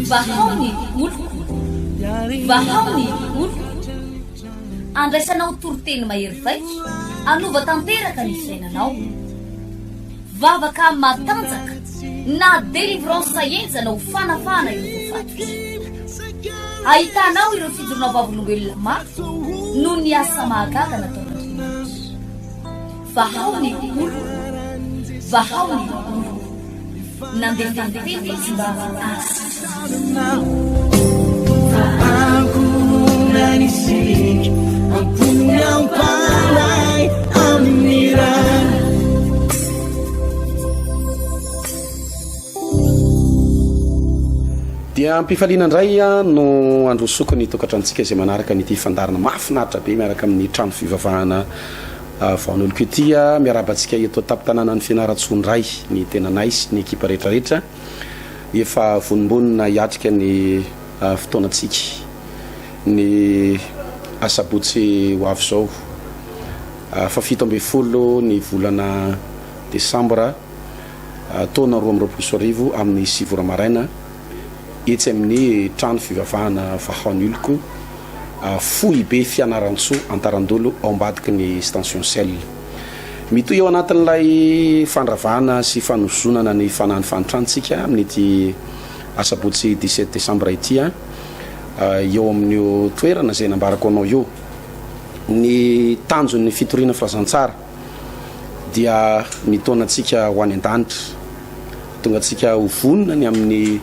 vahaony oloko vahaony oloko andraisanao toroteny mahery vaiko anova tanteraka ny fiainanao vavaka matanjaka na délivrance enjana ho fanafana ireo fatotra ahitanao ireo fijoronao vavolombelona maro no ny asa mahagaga nataon'Andriamanitra vahaony oloko vahaony oloko nandefendefendy izy mba asa dia ampifaliana indray no androsoko ny tokatrantsika izay manaraka nyity fandarana mahafinaritra be miaraka amin'ny trano fivavahana vaon'olo kotia miarabantsika eto tapy-tanàna ny fianaratsondray ny tena naisy ny ekipa rehetrarehetra efa vonimbonina hiatrika ny fotoanantsika ny asabotsy ho avy zao fa 17 ny volana desambra taona 2024 amin'ny 7 maraina etsy amin'ny trano fivavahana vahaony oloko fohy be fianarantso antarandolo ao ambadiky ny station sel mito eo anatin'ilay fandravahana sy fanozonana ny fanahany fanitrantsika amin'ity asabotsy 17 desambra ity eo amin'io toerana zay nambarako anao io ny tanjon'ny fitoriana filazantsara dia mitonatsika ho any an-danitra tonga atsika ho vonina ny amin'ny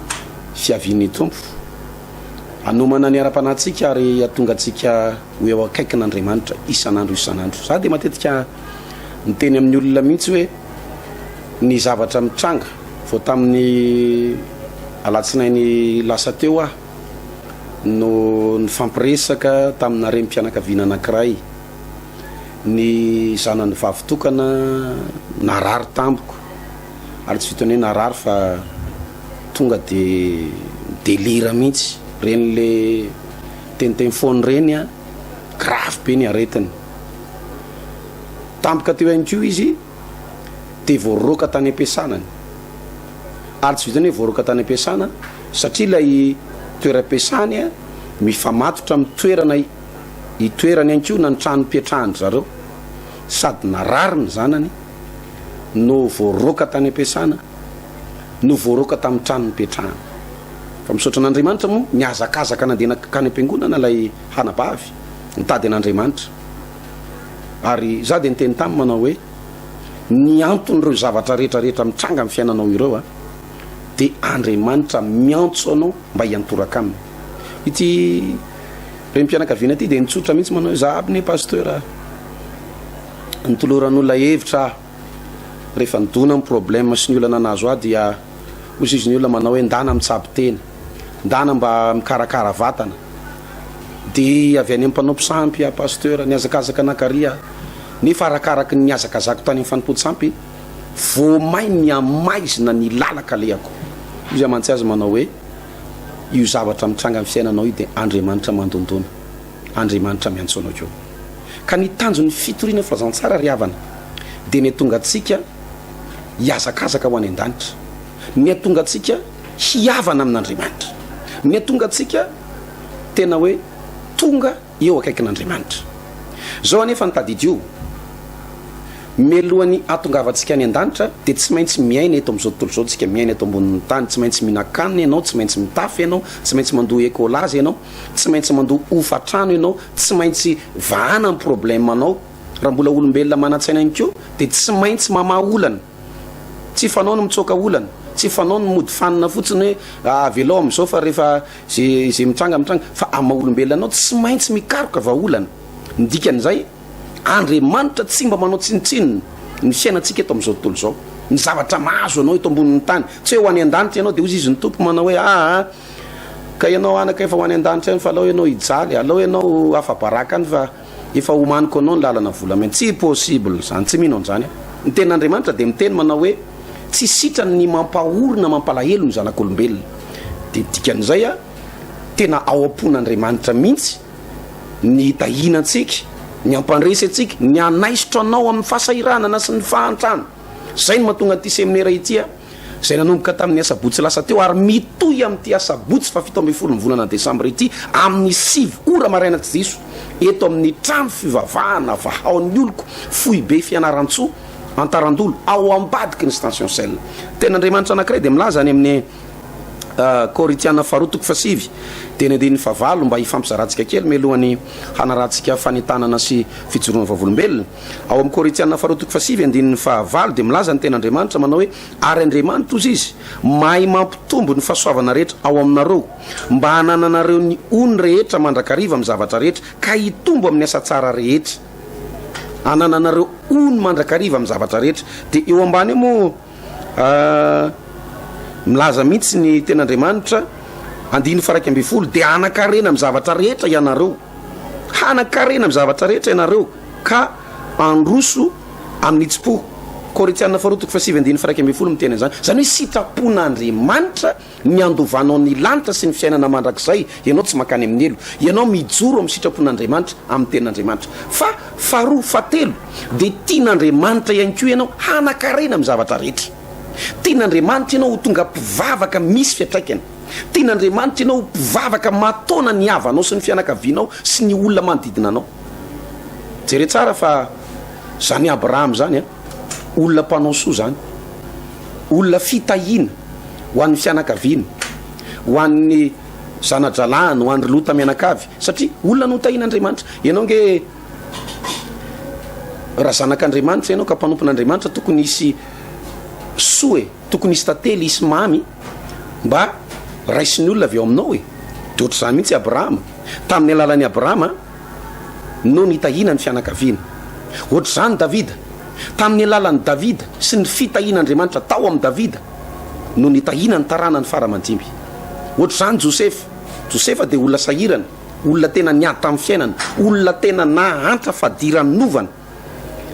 fiavian'ny tompo anomana ny ara-panatsika ary atonga atsika hoe eo akaikin'Andriamanitra isan'andro isan'andro za dia matetika miteny amin'ny olona mihitsy hoe ny zavatra mitranga vao tamin'ny alatsinainy lasa teo no ny fampiresaka tamina rem-pianakaviana anankiray ny zanany vavitokana narary tamboko ary tsy vitany hoe narary fa tonga de delira mihitsy reny le teniteny fony reny grave be ny aretiny tampoka teo ihany koa izy de voaroka tany ampiasanany ary tsy vitany hoe voaroka tany ampiasana satria ilay toeram-piasany mifamatotra amin'ny toerana itoerany ihany koa na ny trano mpiatrahany zareo sady narary ny zanany no voaroka tany ampiasana no voaroka tamin'ny trano mpiatrahany fa misaotra an'Andriamanitra moa niazakazaka nandeha nakany am-piangonana lay hanabavy nitady an'Andriamanitra ary za dia niteny taminy manao hoe ny anton'ireo zavatra rehetrarehetra mitranga amin'ny fiainanao ireo dia Andriamanitra miantso anao mba hiantoraka aminy ity rem-pianakaviana ty dia nitsotra mihitsy manao hoe za aby ny pasteur nitoloran'olona hevitra rehefa nidona amin'ny problème sy ny olana nazo dia ozy izy ny olona manao hoe ndana mitsabo tena ndana mba mikarakara vatana dia avy any amin'ny mpanao mpisampy pasteur niazakazaka anakaria nefa arakaraky ny azakazako tany amin'ny fanimpody-sampy voamay ny amaizina ny lalaka leako izy amantsy azy manao hoe io zavatra mitranga amin'ny fiainanao io dia Andriamanitra mandondona Andriamanitra miantso anao keo ka ny tanjon'ny fitoriana filazantsara ry havana dia ny tonga atsika hiazakazaka ho any an-danitra ny atonga atsika hiavana amin'Andriamanitra ny atonga atsika tena hoe tonga eo akaikin'Andriamanitra zao anefa nitadidy io melohany atongavantsika any an-danitra dia tsy maintsy miaina eto amin'izao tontolo zao tsika miaina eto ambonin'ny tany tsy maintsy mihinan-kanina ianao tsy maintsy mitafy ianao tsy maintsy mandoha ekolazy ianao tsy maintsy mandoha ofatrano ianao tsy maintsy vahana amin'ny problème anao raha mbola olombelona manantsaina ihany koa dia tsy maintsy mamaha olana tsy fanao no mitsoaka olana tsy fanao no mody fanina fotsiny hoe avelao amin'izao fa rehefa zay mitranga fa amaha olombelona anao tsy maintsy mikaroka vaolana ny dikan'izay Andriamanitra tsy mba manao tsinitsinina ny fiainantsika eto amin'izao tontolo zao ny zavatra mahazo anao eto ambonin'ny tany tsy hoe ho any an-danitra ianao dia ozy izy ny tompo manao hoe ka ianao anaka efa ho any an-danitra any fa alao ianao hijaly alao ianao afa-baraka any fa efa homaniko anao ny lalana volamena tsy possible zany tsy mino an'izany ny tenin'Andriamanitra dia miteny manao hoe tsy sitrany ny mampahorina mampalahelo ny zanak'olombelona dia dikan'izay tena ao am-pon'Andriamanitra mihitsy ny tahinantsika ny ampandresy atsika ny anaisitra anao amin'ny fahasahiranana sy ny fahantrana zay no mahatonga ty seminaire ity zay nanomboka tamin'ny asabotsy lasa teo ary mitoy amin'ity asabotsy fa 17 ny volana desambra ity amin'ny 7 ora maraina tsy diso eto amin'ny trano fivavahana vahaon'ny oloko fohy be fianarantsoa antarandolo ao ambadiky ny station sel ten'andriamanitra anankiray de milaza any amin'ny Koritiana farotoko fasivy teny andinin'ny favalo mba hifampizarantsika kely melohan'ny hanarantsika fanentanana sy fijoroana vavolombelona ao amin'ny Koritiana farotoko fasivy andinin'ny favalo de milaza ny ten'andriamanitra manao hoe ary andriamanitra ozy izy mahay mampitombo ny fahasoavana rehetra ao aminareo mba hanananareo ny ony rehetra mandrakariva amin'ny zavatra rehetra ka hitombo amin'ny asa tsara rehetra hanananareo ony mandrakariva amin'ny zavatra rehetra de eo ambany moa milaza mihitsy ny ten'andriamanitra andiny faraky amby folo de hanakarena amin'ny zavatra rehetra ianareo hanakarena amin'ny zavatra rehetra ianareo ka androso amin'ny itspo Koritiana farotoko fasivy andiny faraky amby folo miteny zany zany hoe sitrapon'andriamanitra ny andovanao ny lanitra sy ny fiainana mandrakizay ianao tsy makany amin'ny elo ianao mijoro amin'ny sitrapon'andriamanitra amin'ny ten'andriamanitra fa faharoa fatelo de tian'andriamanitra ihany koa ianao hanakarena amin'ny zavatra rehetra tian'andriamanitra ianao ho tonga mpivavaka misy fiatraikany tian'andriamanitra ianao ho mpivavaka matona ny havanao sy ny fianakavianao sy ny olona manodidina anao jere tsara fa zany Abraham zany olona mpanao soa zany olona fitahina ho an'ny fianakaviana ho an'ny zanadralana ho an'ny lota mianakavy satria olona no tahin'andriamanitra ianao nge raha zanak'andriamanitra ianao ka mpanompon'andriamanitra tokony isy soe tokony isy tately isy mamy mba raisiny olona avy ao aminao de ohatr' zany mihitsy Abrahama tamin'ny alalan'ny Abrahama no nitahina ny fianakaviana ohatr' zany Davida tamin'ny alalan'ny Davida sy ny fitahin'andriamanitra tao amin'ny Davida no nitahina ny tarana ny faramandimby ohatr' zany Josefa de olona sahirana olona tena niady tamin'ny fiainana olona tena nahantra fadiran'ny novana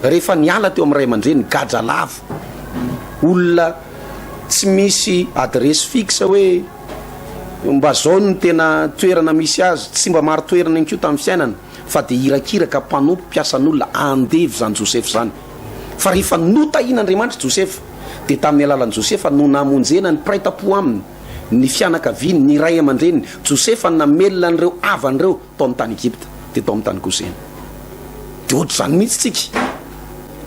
rehefa niala teo amin'ny ray aman-dreny gadra lavo olona tsy misy adresy fixe hoe mba zao ny tena toerana misy azy tsy mba maro toerana inko tamin'ny fiainana fa de irakiraka mpanompo mpiasan'olona andevy zany Josefa zany fa rehefa notahin'andriamanitra Josefa de tamin'ny alalan'i Josefa no namonjena ny praitapo aminy ny fianakaviany ny ray aman-dreny Josefa namelona an'ireo avan'ireo tao amin'ny tany Egypta de tao amin'ny tany Gosena de ohatr' zany mihitsy tsika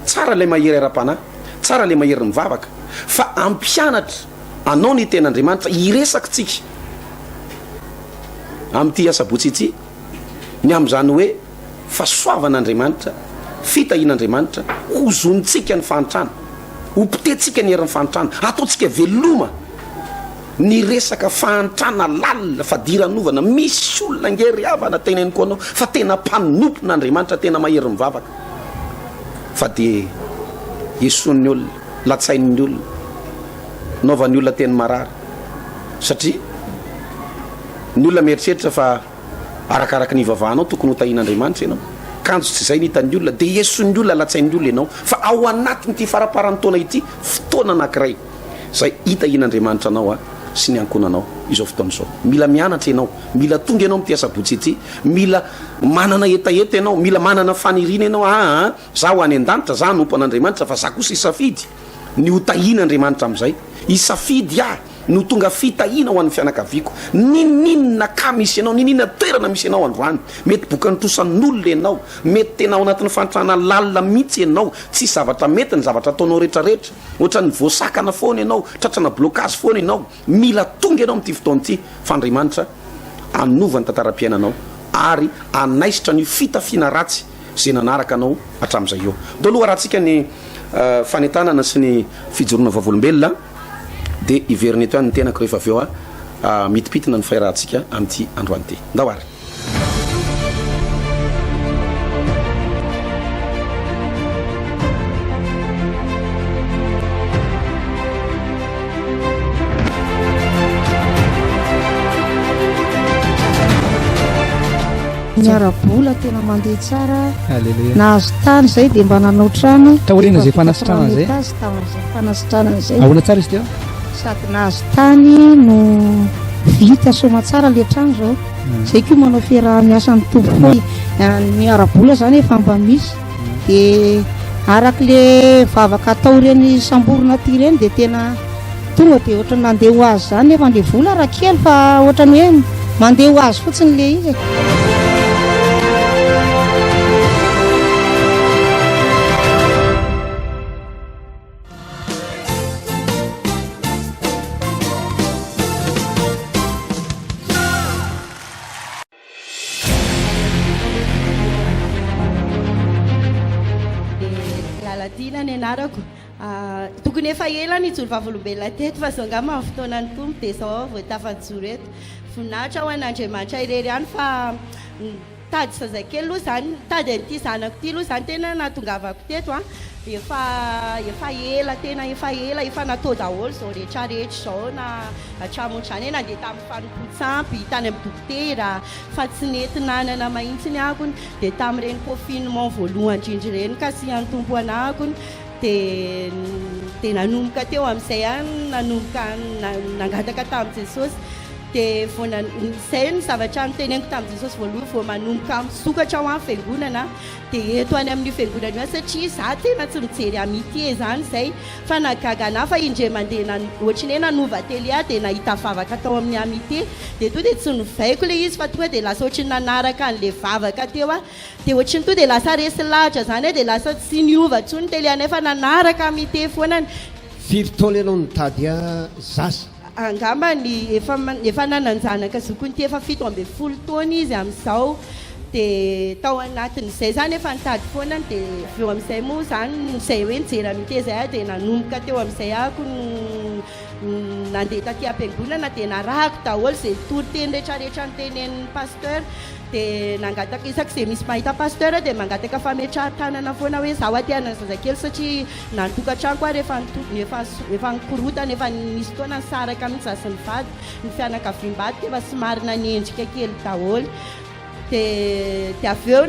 tsara le mahery ara-panahy tsara le mahery mivavaka fa ampianatra anao ny ten'andriamanitra iresaka tsika amin'ity asabotsy ity ny amin'izany hoe fahasoavan'andriamanitra fitahin'andriamanitra ho zonitsika ny fantrana ho pitentsika ny herin'ny fantrana ataontsika veloma ny resaka fantrana lalina fadiran'ovana misy olona ngery avana tenany koa anao fa tena mpanompon'andriamanitra tena mahery mivavaka fa de eson'ny olona latsain'ny olona naovan'ny olona teny marary satria ny olona mieritreritra fa arakaraky ny vavahanao tokony ho tahin'andriamanitra ianao kanjo tsy zay nitan'ny olona de eson'ny olona latsain'ny olona ianao fa ao anatin'ity faraparan'ny taona ity fotoana anankiray zay hitahin'andriamanitra anao sy ny ankonanao izao fotoana izao mila mianatra ianao mila tonga ianao am'ty asabotsy ity mila manana etaeta ianao mila manana fanirina ianao za ho any an-danitra za nompo an'andriamanitra fa za kosa isafidy ny ho tahin'andriamanitra am'izay isafidy no tonga fitahina ho an'ny fianakaviako nininona ka misy ianao nininona toerana misy ianao androany mety boka nitrosan'olona ianao mety tena ao anatin'ny fantrana lalina mihitsy ianao tsy zavatra mety ny zavatra ataonao rehetrarehetra ohatra ny voasakana foana ianao tratrana blokazy foana ianao mila tonga ianao amin'ity fotoan'ity fa Andriamanitra anova ny tantaram-piainanao ary anaisitra ny fitafiana ratsy zay nanaraka anao hatramin'izay eo do aloha raha tsika ny fanentanana sy ny fijoroana vavolombelona de iveriny eto any ny tenako rehefa avy eo mitipitina ny fahirahantsika amin'ity androany ty ndao ary miarabola tena mandeha tsara nahazo tany zay de mba nanao trano taorina zay fanasitrana zay fanasitrana zay ahoana tsara izy teo sady nahazo tany no vita soma tsara le trano zao zay koa manao fiaraha miasan'ny tompo foy miarabola zany efa mba misy de arak' le vavaka atao reny samborona ty reny de tena tonga dia ohatrany mandeha ho azy zany nefa andeha vola raha kely fa ohatrany hoe mandeha ho azy fotsiny le izy. Laladina ny anarako tokony efa ela ny ijoro vavolombelona teto fa zao angamba amin'ny fotoanany tompo dia zao vao tafanjoro eto voninahitra ho an'Andriamanitra irery ihany fa tady zazakely aloha zany tady an'ity zanako ity aloha zany tena natongavako teto efa ela tena efa natao daholo zao rehetrarehetra zao na hatramon'ny zany nandeha tamin'ny fanompontsampy tany amin'ny dokotera fa tsy nentinanana mahitsiny akony dia tamin'ireny confinement voalohany indrindra ireny ka sy antompo anakony dia nanomboka teo amin'izay nanomboka nangataka tamin'i Jesosy dia izay ny zavatra niteneniko tamin'i Jesosy voaloha vao manomboka misokatra ho amin'ny fiangonana dia eto any amin'ny fiangonana io satria za tena tsy mijery amitié zany izay fa nagaga anahy fa indray mandeha ohatrany hoe nanova télé dia nahita vavaka tao amin'ny amitié dia to dia tsy novaiko le izy fa tonga dia lasa ohatrany nanaraka an'le vavaka teo dia ohatrany to dia lasa resy lahatra zany dia lasa tsy niova tsony télé anefa nanaraka amitié foanany. Firy taona ianao nitady zasy? Angamba ny efa nananjanaka zokony ty efa 17 taona izy amin'izao dia tao anatin'izay zany efa nitady foana dia eo amin'izay moa zany izay hoe nijery amitié zay dia nanomboka teo amin'izay ako nandeha taty am-piangonana dia narahako daholo izay toriteny rehetrarehetra nitenen'ny pasteur dia nangataka isaky izay misy mahita pasteur dia mangataka fametrahan-tanana foana hoe zaho atiana ny zazakely satria nantokantrano koa rehefa nikorotana efa nisy fotoana nisaraka mihitsy zasy ny vady ny fianakaviam-bady efa somary nanendrika kely daholo dia avy eo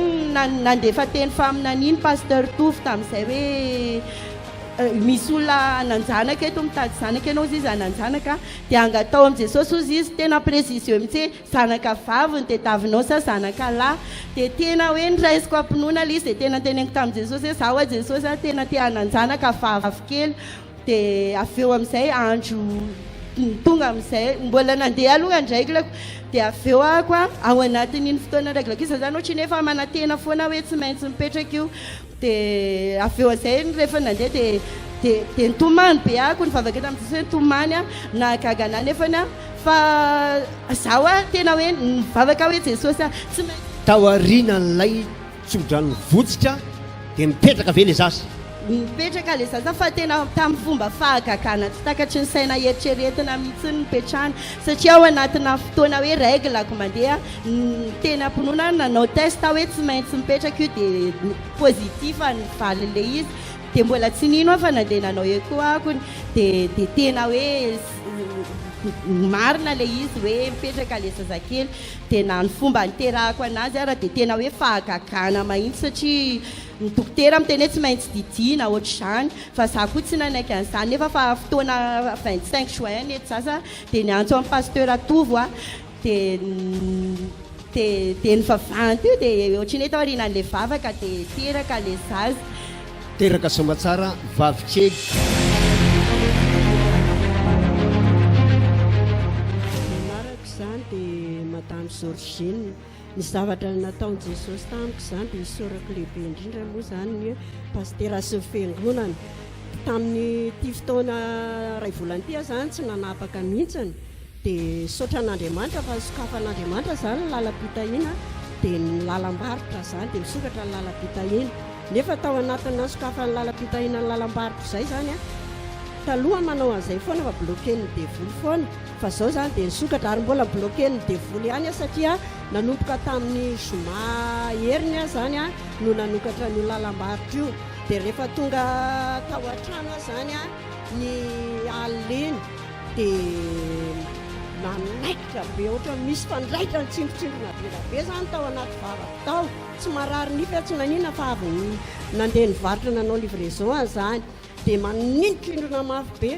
nandefa teny faminaniny pasteur Tofo tamin'izay hoe misy olona nanjanaka eto mitady zanaka ianao izy nanjanaka dia angatao amin'i Jesosy ozy izy tena précision mihitsy hoe zanaka vavy ny tediavinao sa zanaka lahy dia tena hoe niraisiko ampinoana le izy dia tena teneniko tamin'i Jesosy hoe zaho Jesosy tena te hananjanaka vavy kely dia avy eo amin'izay andro tonga amin'izay mbola nandeha aloha ndraiky dia avy eo ako ao anatin'iny fotoana raiky izy zany ohatrany efa manantena foana hoe tsy maintsy mipetraka io dia avy eo azay rehefa nandeha dia nitomany be ako ny vavaka eto amin'izay nitomany nahagaga anahy nefany fa zaho tena hoe nivavaka hoe Jesosy tsy maintsy tao ariana n'ilay tsodrany votsika dia mipetraka ve le zasy? Mipetraka le zaza fa tena tamin'ny fomba fahagagana tsy takatry ny saina eritreretina mihitsy nipetranina satria ao anatina fotoana hoe reglako mandeha tena mpinoana nanao test hoe tsy maintsy mipetraka io dia positif ny valin'le izy dia mbola tsy nino fa nandeha nanao eko ako dia tena hoe marina le izy hoe mipetraka le zazakely dia na ny fomba niterahako anazy ara dia tena hoe fahagagana mahitsy satria ny dokotera miteny hoe tsy maintsy didina ohatra izany fa za koa tsy nanaiky an'izany nefa fa fotoana 25 juin eto zaza dia niantso amin'ny pasteur Atovo dia ny vavanty io dia ohatrany hoe tao aorianan'le vavaka dia teraka le zaza teraka somatsara vavikely Madame Georgine ny zavatra nataon'i Jesosy tamiko izany dia isorako lehibe indrindra moa izany ny pastera sy ny fiangonana tamin'ny ty fotoana ray volana ty zany tsy nanapaka mihitsiny dia saotra an'Andriamanitra fa sokafan'Andriamanitra zany ny lalam-pitahiana dia ny lalam-barotra zany dia misokatra ny lalam-pitahiana nefa tao anatin'ny sokafan'ny lalam-pitahiana ny lalam-barotra izay zany taloha manao an'izay foana fa bloqué-ny devoly foana fa zao zany dia nisokatra ary mbola bloqué-ny devoly ihany satria nanomboka tamin'ny zoma heriny zany no nanokatra ny lalam-barotra io dia rehefa tonga tao an-trano zany ny aliny dia nanaikitra be ohatra misy fandraitra ny tsimbotsimbona be zany tao anaty vavaka tao tsy marary nify tsy nanina fa avy nandeha nivarotra nanao livraison zany dia maninitrindrana mafy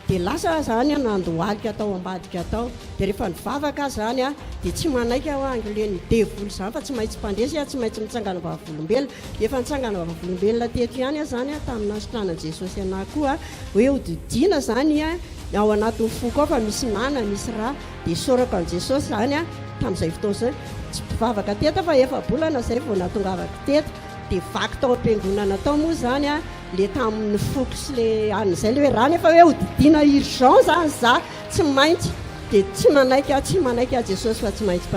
be dia lasa zany nandohalika tao ambadika tao dia rehefa nivavaka zany a dia tsy manaiky aho angle ny devoly zany fa tsy maintsy mpandresy a tsy maintsy mitsangana vavolombelona dia efa nitsangana vavolombelona teto ihany a zany a tamina sitranan jesosy anahy koa hoe hodidina zany a ao anatin'ny foko ao fa misy nana misy raha dia sorako an' jesosy zany a tamin'izay fotoana zay tsy mpivavaka teto fa efa bolana zay vao natongavaka teto dia vaky tao am-piangonana tao moa zany a le tamin'ny foko sy le an'izay le hoe raha nefa hoe hodidina urgent zany za tsy maintsy dia tsy manaiky a jesosy fa tsy maintsy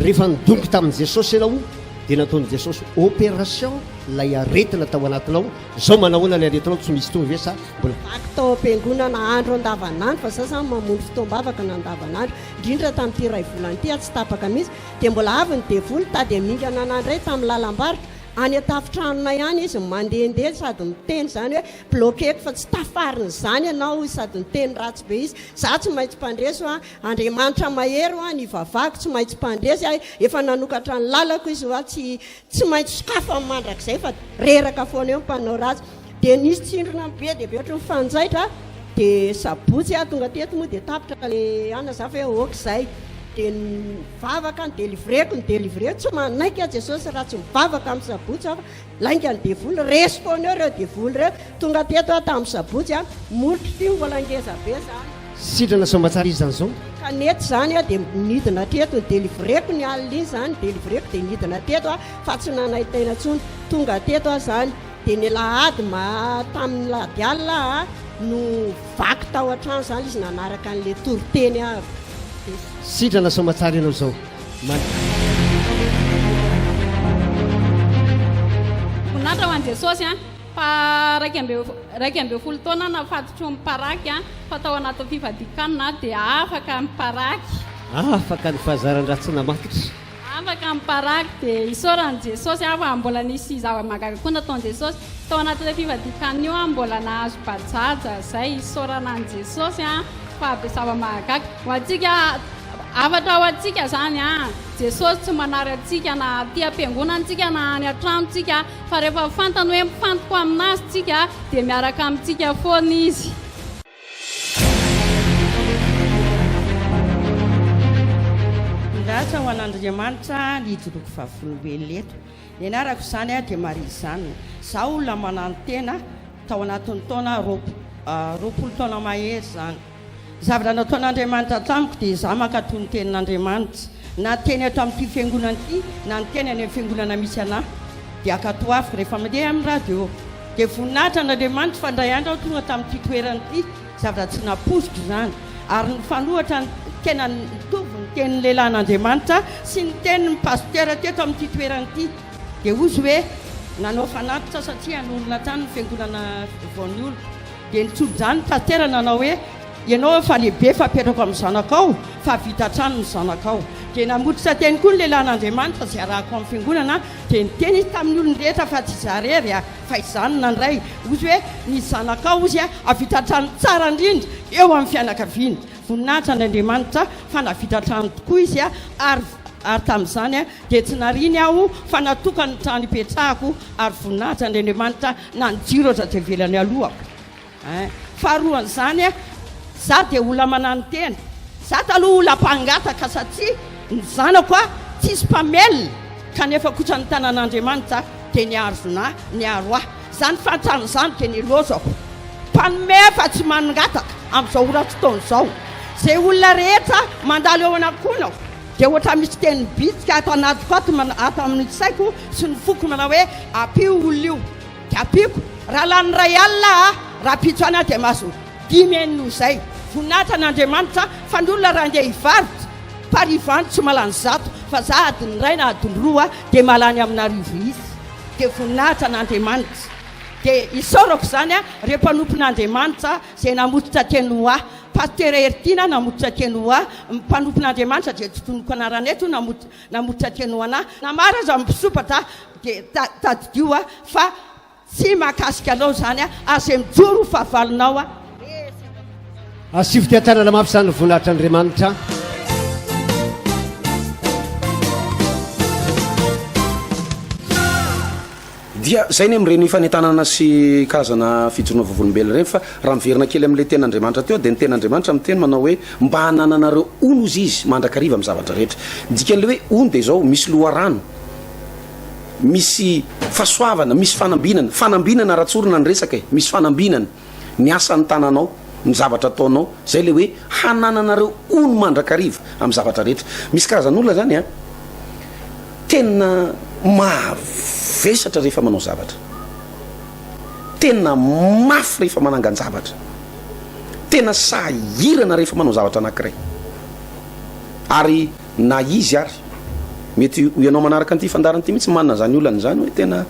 rehefa nidoloky tamin'i jesosy ianao dia nataon'i jesosy opération lay aretina tao anatinao zao manahoana lay aretinao tsy misy tonga ve sa mbola vaky tao am-piangonana andro andavanandro fa za zany mamono fotoam-bavaka na andavanandro indrindra tamin'ity ray volany ity a tsy tapaka mihitsy dia mbola avy ny devoly tady amingana anandray tamin'ny lalam-barotra any atafitranona ihany izy mandehandeha sady miteny zany hoe bloqueko fa tsy tafariny zany ianao sady miteny ratsy be izy za tsy maintsy mpandresy a andriamanitra mahery a ny vavako tsy maintsy mpandresy a efa nanokatra ny lalako izy a tsy maintsy sokafa mandrakizay fa reraka foana eo mpanao ratsy dia nisy tsindrona be dia be ohatra mifanjaitra dia sabotsy a tonga teto moa dia tapitra le ana za fa hoe okizay dia nivavaka ny delivreko tsy manaiky a jesosy raha tsy mivavaka amin'ny sabotsy afa lainga ny devoly resy foana eo reo devoly reo tonga teto a tamin'ny sabotsy a molotro ty mbola ngeza be zany sitrana somatsara izy zany zao kanety zany a dia nidina teto ny delivreko ny alina iny zany delivreko dia nidina teto a fa tsy nanahitaina tsony tonga teto a zany dia ny lahady tamin'ny lahady alina a no vaky tao an-trano zany izy nanaraka an'le toriteny a sitrana somatsara ianao zao vonatra ho an' jesosy a fa raiky ambe folo taona nafatotro miparaky a fa tao anatin'ny fifadikanina dia afaka miparaky afaka ny fahazaran-draha tsy namakitra afaka miparaky dia isaoran' jesosy a fa mbola nisy zava-magaga koa nataon' jesosy tao anatin'ilay fifadikanina io a mbola nahazo bajaja zay isaorana an' jesosy a fa be zava-mahagaga ho antsika afatra ao antsika zany a jesosy tsy manary antsika na ty am-piangonantsika na any an-tranontsika fa rehefa fantany hoe mifantoko aminazy tsika dia miaraka amintsika foana izy ndratsa ho an'andriamanitra ny ijoloko vavolombelona eto ny anarako zany a dia mari zany za olona manano tena tao anatin'ny taona roapolo taona mahery zany zavatra nataon'andriamanitra tamiko dia za mankatoy ny tenin'andriamanitra na teny ato amin'ity fiangonana ity na ny teny any amin'ny fiangonana misy anahy dia akato afiko rehefa mandeha amin'ny radio dia voninahitra n'andriamanitra fa ndray andro aho tonga tamin'ity toerana ity zavatra tsy naposiko zany ary ny fanohatra ny tena nitovy ny tenin'ny lehilahin'andriamanitra sy ny tenin'ny pastera teto amin'ity toerana ity dia ozy hoe nanao fanatitra satria n'olona tany ny fiangonana vaon'ny olo dia nitsolo zany ny pastera nanao hoe ianao fa lehibe fa apetrako amin'ny zanakao fa vita trano ny zanakao dia namotritra teny koa ny lehilahin'andriamanitra zay arahako amin'ny fiangonana dia niteny izy tamin'ny olony rehetra fa tsy zarery a fa izany nandray ozy hoe ny zanakao izy a avita trano tsara indrindra eo amin'ny fianakaviany voninahitra n'andriamanitra fa navita trano tokoa izy a ary tamin'izany a dia tsy nariny aho fa natoka ny trano ipetrahako ary voninahitra n'andriamanitra na nijiro otra tsy velany alohako faharohan'izany a za dia olona manano tena za taloha olona mpangataka satria ny zanako a tsisy mpamelona kanefa kotra ny tanan'andriamanitra dia niaro zona niaro ahy zany fantamin'izany dia nilozako mpanome fa tsy mangataka amin'izao oratsy taona izao zay olona rehetra mandalo eo anakonao dia ohatra misy teny bitsika ato anatiko ato amin'ny saiko sy ny foko manao hoe apio olona io dia apiako raha lany ray alina raha pitso any ahy dia mahazo 10 noho izay voninahitra n'andriamanitra fa ny olona raha andeha hivarotra parivany tsy malany zato fa za adiny ray na adiny roa dia malany amin'arivo izy dia voninahitra n'andriamanitra dia isaorako zany a reo mpanompon'andriamanitra zay namototra teny ho ahy pastera hertina namototra teny ho ahy mpanompon'andriamanitra dia totonoko anaran'eto namototra teny ho anahy namara aza mpisopatra dia tadidio a fa tsy mahakasika anao zany a azay mijoro ho fahavalonao a asivy tiatanana mafy zany voninahitra andriamanitra dia zay ny am'ireny fanentanana sy karazana fijoroana vavolombelona reny fa raha miverina kely am'le ten'andriamanitra teo dia ny ten'andriamanitra miteny manao hoe mba hanananareo ono izy izy mandrakariva amin'ny zavatra rehetra dikan'le hoe ono dia zao misy loharano misy fahasoavana misy fanambinana ratsorona ny resaka misy fanambinana ny asan'ny tananao ny zavatra ataonao zay le hoe hanananareo ono mandrakariva amin'ny zavatra rehetra misy karazan'olona zany a tena mavesatra rehefa manao zavatra tena mafy rehefa manangan-javatra tena sahirana rehefa manao zavatra anankiray ary na izy ary mety ianao manaraka an'ity fandarana ity mihitsy manana zany olana zany hoe tena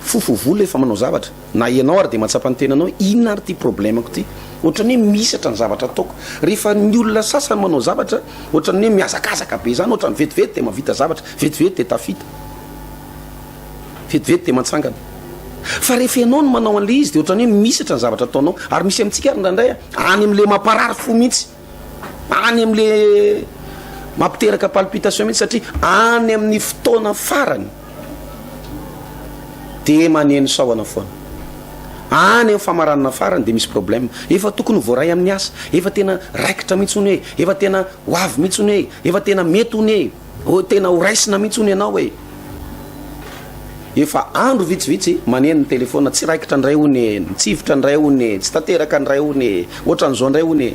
fofovolo efa manao zavatra na ianao ary de mahatsapany tenanao inona ary ty problemako ty ohatrany hoe misatra ny zavatra ataoko rehefa ny olona sasany manao zavatra ohatrany hoe miazakazaka be zany ohatrany vetivety de mavita zavatra vetivety de tafita vetivety de matsangana fa rehefa ianao no manao an'le izy de ohatrany hoe misatra ny zavatra ataonao ary misy amintsika ary ndraindray any am'le mamparary fo mihitsy any am'le mampiteraka palpitation mihitsy satria any amin'ny fotoana farany de maneno saoana foana any amin'ny famaranana farany de misy problème efa tokony voaray amin'ny asa efa tena raikitra mihitsy ony hoe efa tena hoavy mihitsy ony hoe efa tena mety ony hoe tena ho raisina mihitsy ony ianao hoe efa andro vitsivitsy maneno ny telefona tsy raikitra ndray ony mitsivitra ndray ony tsy tanteraka ndray ony ohatran'izao ndray ony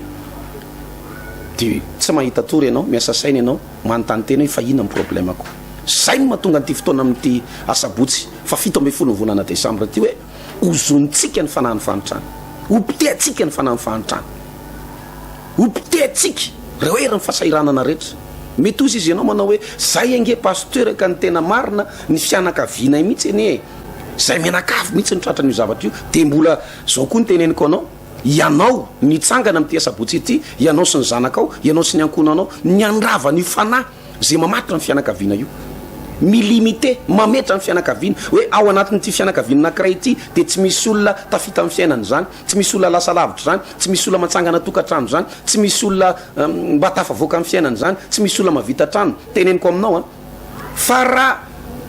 de tsy mahita tory ianao miasa saina ianao manontany tena hoe fa ina amin'ny problèmako zay no mahatonga an'ity fotoana amin'ity asabotsy fa 17 volana desambra ty hoe ozontsika ny fanahy fanotrana ompiteatsika ny fanahy fanotrana ompiteatsika reo hery ny fahasahiranana rehetra mety ozy izy ianao manao hoe zay ange pasteur ka ny tena marina ny fianakavianay mihitsy eny zay menakavy mihitsy ny tratranyio zavatra io de mbola zao koa ny teneniko anao ianao nitsangana amin'ity asabotsy ity ianao sy ny zanakao ianao sy ny ankonanao ny andrava ny fanahy zay mamatra ny fianakaviana io milimité mametra ny fianakaviana hoe ao anatin'ity fianakaviana anankiray ity de tsy misy olona tafita amin'ny fiainany zany tsy misy olona lasa lavitra zany tsy misy olona matsangana tokatrano zany tsy misy olona mba tafavoaka amin'ny fiainany zany tsy misy olona mavita trano teneniko aminao a fa raha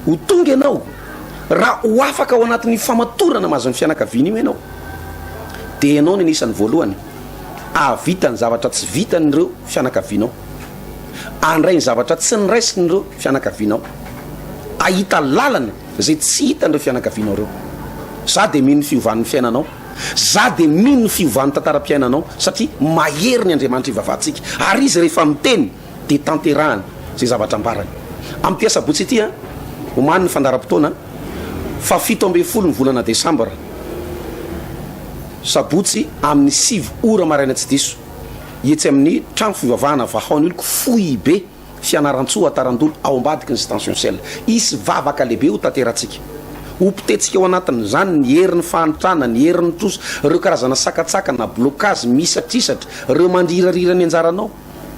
ho tonga ianao raha ho afaka ao anatin'ny famatorana mahazo ny fianakaviana io ianao de ianao ny anisan'ny voalohany avita ny zavatra tsy vitan'ireo fianakavianao andray ny zavatra tsy nyraisin'ireo fianakavianao ahita lalana zay tsy hitan'ireo fianakavianao reo za de mino fiovan'ny fiainanao za de mino fiovan'ny tantaram-piainanao satria mahery ny andriamanitra ivavahantsika ary izy rehefa miteny de tanterahany zay zavatra ambarany amin'ity asabotsy ity a omany ny fandaram-potoana fa 17 ny volana desambra sabotsy amin'ny 7 ora maraina tsy diso etsy amin'ny trano fivavahana vahaony oloko foy be fianaran-tsoa atarandolo ao ambadiky ny station sel isy vavaka lehibe ho tanteratsika hompitetsika ao anatin' zany ny herin'ny fanitrana ny herin'ny troso reo karazana sakatsaka na blokazy misatrisatra reo mandrirarirany anjaranao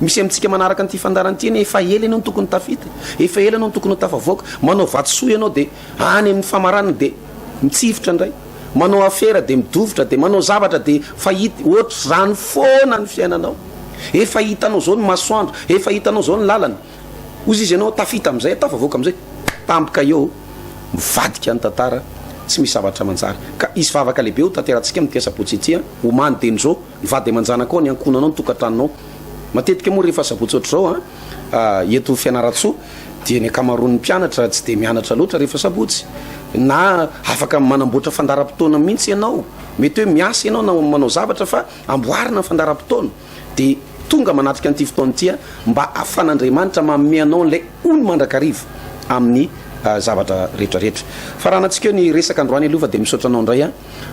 misy amintsika manaraka n'ity fandarany eny efa ela ianao ny tokony tafita efa ela ianao ny tokony ho tafavoaka manao vatsoa ianao de any amin'ny famaranana de mitsifitra ndray manao afera de midovitra de manao zavatra de fahity ohatra zany foana ny fiainanao efa hitanao zao ny masoandro efa hitanao zao ny lalana ozy izy ianao tafita am'izay tafavoaka am'izay tampika eo mivadika ny tantara tsy misy zavatra manjary ka isy vavaka lehibe ho tanteratsika amin'ity asabotsy ity homany teny zao mivady amanjanaka ao ny ankonanao ny tokatranonao matetika moa rehefa asabotsy oatra zao eto fianaratsoa de ny akamaroan'ny mpianatra tsy de mianatra loatra rehefa sabotsy na afaka manamboatra fandaram-potoana mihitsy ianao mety hoe miasa ianao na manao zavatra fa amboarina ny fandaram-potoana de tonga manatrika an'ity fotoana ity mba afan'andriamanitra maome anao lay ono mandrakariva amin'ny zavatra rehetrarehetra fa raha natsika eo ny resaka androany aloha fa de misaotra anao indray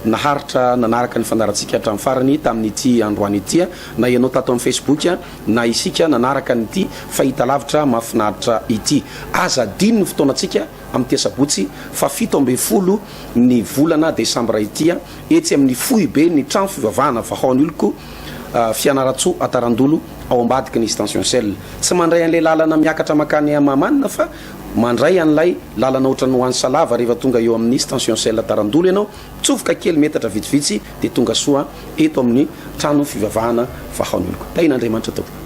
naharitra nanaraka ny fandarantsika hatramin'ny farany tamin'ity androany ity na ianao tato amin'ny facebook na isika nanaraka nyity fahita lavitra mahafinaritra ity aza diny ny fotoanantsika amin'ity asabotsy fa 17 ny volana desambra ity etsy amin'ny fohy be ny trano fivavahana vahaony oloko fianaratsoa atarandolo ao ambadiky ny station sel tsy mandray an'le lalana miakatra makany mamanina fa mandray an'lay lalana ohatrany hoany salava rehefa tonga eo amin'ny station sel atarandolo ianao tsofoka kely metatra vitsivitsy de tonga soa eto amin'ny trano fivavahana vahaony oloko tain'andriamanitra tao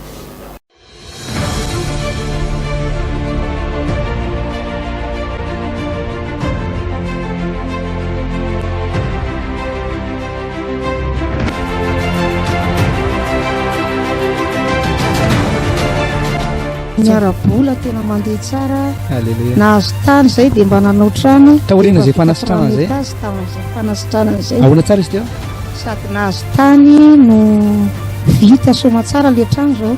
miarabola tena mandeha tsara aleluia nahazo tany zay dia mba nanao trano taoriana zay fanasitrana zay tamin'izay fanasitrana zay ahoana tsara izy teo sady nahazo tany no vita soma tsara le trano zao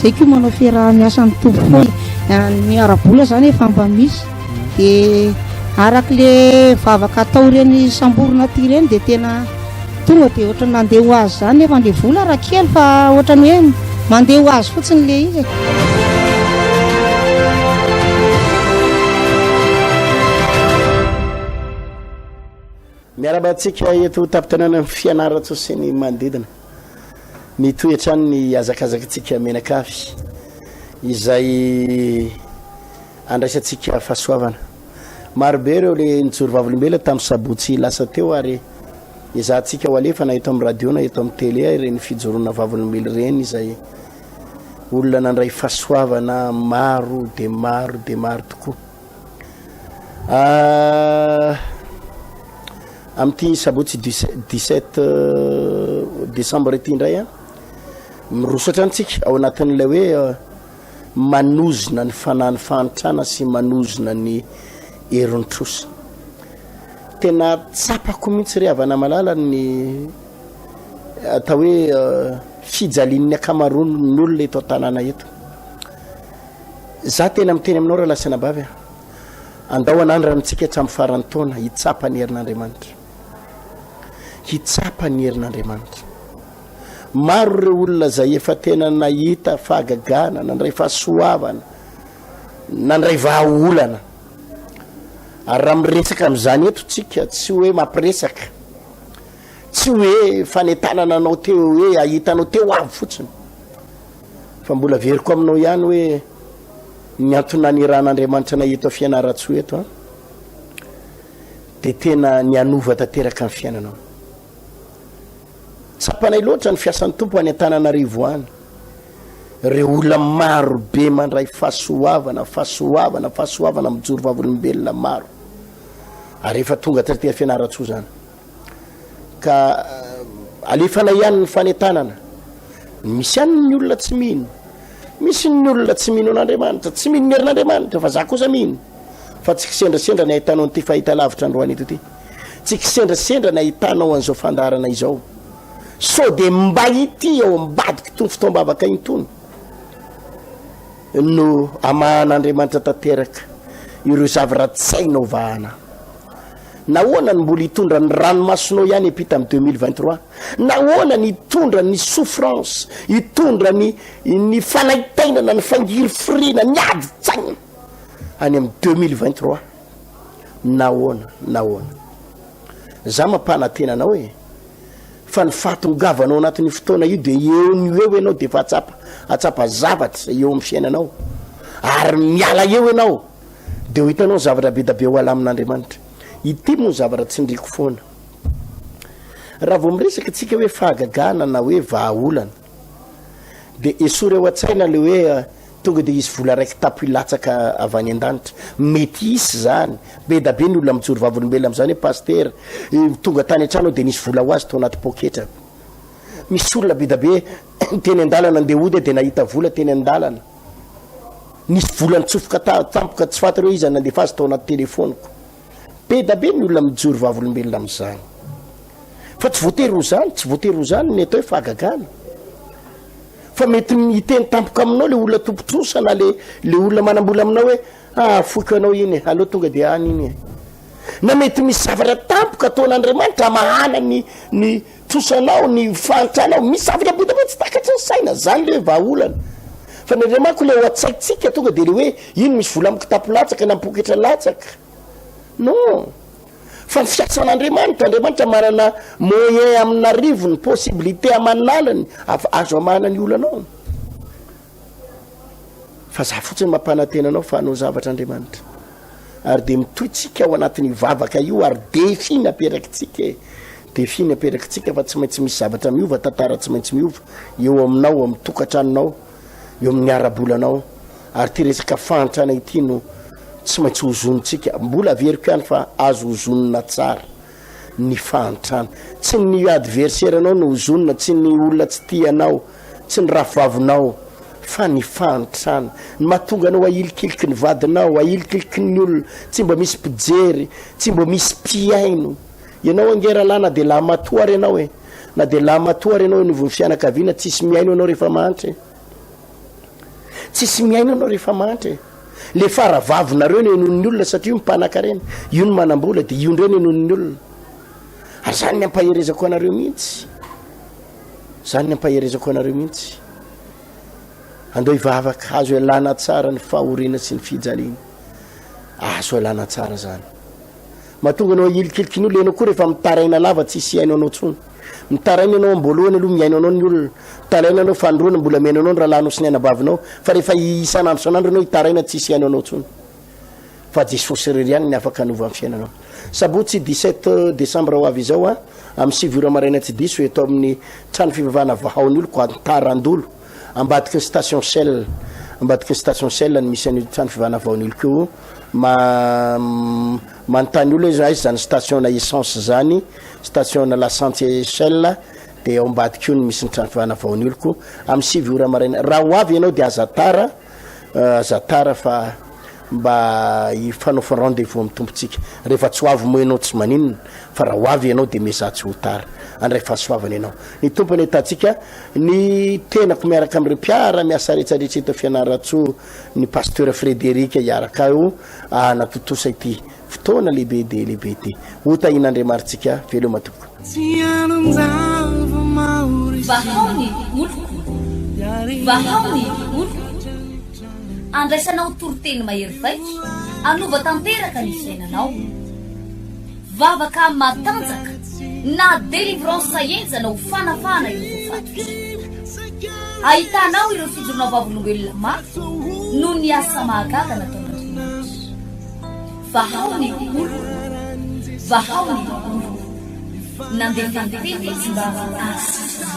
zay koa manao fiaraha-miasan'ny tompo foy miarabola zany efa mba misy dia arak'le vavaka atao reny samborona ty reny dia tena tonga dia ohatrany mandeha ho azy zany nefa le vola raha kely fa ohatrany hoe mandeha ho azy fotsiny le izy miarabantsika eto tapitanana ny fianaratosiny manodidina mitoetrany ny azakazakatsika menakafy izay andraisantsika fahasoavana marobe reo le nijoro vavolombela tamin'ny sabotsy lasa teo ary izahantsika ho alefa na eto amin'ny radio na eto amin'ny télé reny fijorona vavolombely reny izay olona nandray fahasoavana maro de maro de maro tokoa amin'ity sabotsy 17 décembre ity indray a mirosatra antsika ao anatin'ilay hoe manozona ny fanany fantrana sy manozona ny heron-trosa tena tsapako mihitsy ry avana malala ny atao hoe fijalin'ny akamarono ny olona eto tanàna eto za tena miteny aminao raha lasana bavy andao anandrantsika hatramin'ny farany taona hitsapa ny herin'Andriamanitra hitsapa ny herin'Andriamanitra maro ireo olona zay efa tena nahita fahagagana nandray fahasoavana nandray vahaolana ary raha miresaka amin'izany eto tsika tsy hoe mampiresaka tsy hoe fanetanana anao teo hoe ahitanao teo avy fotsiny fa mbola veriko aminao ihany hoe ny antonaniran'Andriamanitra nahita fianaratsoa eto dia tena ny anova tanteraka amin'ny fiainanao tsapanay loatra ny fiasan'ny tompo any Antananarivo any reo olona maro be mandray fahasoavana mijoro vavolombelona maro ary efa tonga taty fianaratsoa zany ka alefanay ihany ny fanetanana misy ihany ny olona tsy mino misy ny olona tsy mino an'Andriamanitra tsy mino ny herin'Andriamanitra fa za kosa mino fa tsy kisendrasendra ny ahitanao n'ity fahita lavitra androany eto ty tsy kisendrasendra ny ahitanao an'izao fandarana izao so de mba ity ao ambadiky tony fotoam-bavaka iny tony no amahan'Andriamanitra tanteraka ireo zavatra-tsainao vahana nahoana ny mbola hitondra ny ranomasonao ihany epita amin'ny 2023 nahoana ny hitondra ny souffrance hitondra ny fanaitainana ny fangiry firina ny ady tsaina any amin'ny 2023 nahoana za mampanatenanao fa ny fahatongavanao anatin'ny fotoana io dia eo ny eo ianao dia fa atsapa zavatra eo amin'ny fiainanao ary miala eo ianao dia ho hitanao zavatra be da be ho ala amin'Andriamanitra ity moa zavatra tsindriko foana raha vao miresaka tsika hoe fahagagana na hoe vahaolana dia esory eo an-tsaina le hoe tonga dia izy vola raiky tapo ilatsaka avy any an-danitra mety isy zany be da be ny olona mijoro vavolombelona amin'izany hoe paster tonga tany an-trano dia nisy vola ho azy tao anaty poketra misy olona be da be teny an-dalana andeha ody dia nahita vola teny an-dalana nisy vola nitsofoka tampoka tsy fantatra hoe izy nandefa azy tao anaty telefoniko be da be ny olona mijoro vavolombelona amin'izany fa tsy voatery ho zany ny atao hoe fahagagana fa mety miteny tampoka aminao le olona tompotrosa na le olona manambola aminao hoe foky anao iny aloha tonga dia any iny na mety misy zavatra tampoka ataon'Andriamanitra mahana ny trosanao ny fantranao misy zavatra be da be tsy takatra ny saina zany le vahaolana fa ny Andriamanitra le ho atsaitsika tonga dia le hoe ino misy vola mikitapo latsaka na mipoketra latsaka non fa ny fiasan'Andriamanitra manana moyen amin'arivo ny possibilité amanalany azo amahana ny olanao fa za fotsiny mampanatenanao fa hanao zavatra Andriamanitra ary dia mitoytsika ao anatin'ny vavaka io ary defi naperakitsika fa tsy maintsy misy zavatra miova tantara tsy maintsy miova eo aminao amin'ny tokantranonao eo amin'ny arabolanao ary ty resaka fantrana ity no tsy maintsy hozonitsika mbola veriko ihany fa azo hozonina tsara ny fantrana tsy ny adversaire anao no hozonina tsy ny olona tsy tianao tsy ny rafivavinao fa ny fantrana ny mahatonga anao ahilikiliky ny vadinao ahilikiliky ny olona tsy mba misy mpijery tsy mba misy mpiaino ianao angera lahy na de lahy matoara ianao e na de lahy matoara ianao novo ny fianakaviana tsisy miaino anao rehefa mantry tsisy miaino anao rehefa mantry le faravavonareo ny enon'ny olona satria mimpanakareny io ny manambola de io ndreny enon'ny olona ary zany ny ampaherezako anareo mihitsy zany ny ampaherezako anareo mihitsy andao ivavaka azo alana tsara ny fahorina sy ny fijaliana azo alana tsara zany mahatonga anao ilikiliky ny olona ianao koa rehefa mitaraina lava tsisy iaino anao tsony mitaraina anao amboalohany aloha miaino anao ny olona mitaraina anao fandroana mbola mena anao ny rahalanao sy ny ainabavinao fa rehefa isanandro sanandro anao hitaraina tsisy iaino anao tsony fa Jesosy rery ihany ny afaka anova amin'ny fiainanao sabotsy 17 décembre ho avy izao a amin'ny 7 ora maraina tsy diso eto amin'ny trano fivavahana vahaon'ny olo ko antarandolo ambadiky ny station Shell ambadiky ny station Shell ny misy any trano fivavahana vahaon'ny olo keo manontany olo izy zany station na essence zany station na la santé Shell de ao ambadiky io ny misy ny trano fivavahana vahaon'ny olo ko amin'ny 7 ora maraina raha ho avy ianao de azatara fa mba ifanaofany rendez-vous amin'ny tompontsika rehefa tsy hoavy moa ianao tsy maninona fa raha ho avy ianao de mesatsy ho tara andray fahasoavana ianao ny tompony atantsika ny tenako miaraka amin'ireo mpiara miasa rehetsarehetra eto fianaratso ny pasteur Frédéric iaraka io natotosa ity fotoana lehibe de lehibe ty hotahin'Andriamanitsika velo matoko vahaony olo andraisanao toroteny mahery vaitra anova tanteraka ny fiainanao vavaka matanjaka na délivrance enjanao fanafana ireo fatotra ahitanao ireo fijorona vavolombelona mafy no ny asa mahagaga nataon'Andriamanitra vahaony olo vahaony olo nandeha tantety izy mba asitra